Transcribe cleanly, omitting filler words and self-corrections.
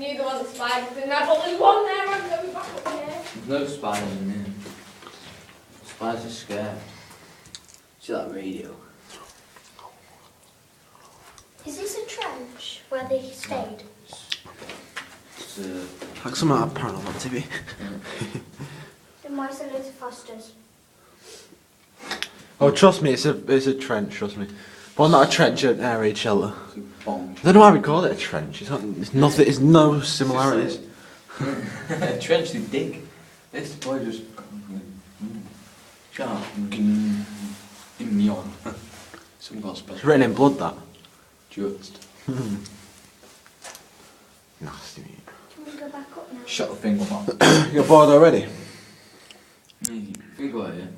Neither want the spiders in there, but there's one there, I'm going back up here. There's no spiders in here. Spiders are scared. See that radio? Is this a trench where they stayed? It's Like some out of paranormal TV. Then why is there loads of fosters? Oh, trust me, it's a trench. Trust me. Well, not a trench, an air raid shelter. a bomb. I don't know why we call it a trench. It's nothing. It's no similarities. A trench to dig. This boy just. Shut up. In me on. Some gospel. It's written in blood. That. Just. Nasty. Mate. Can we go back up now? Shut the thing up. You're bored already? We go out here.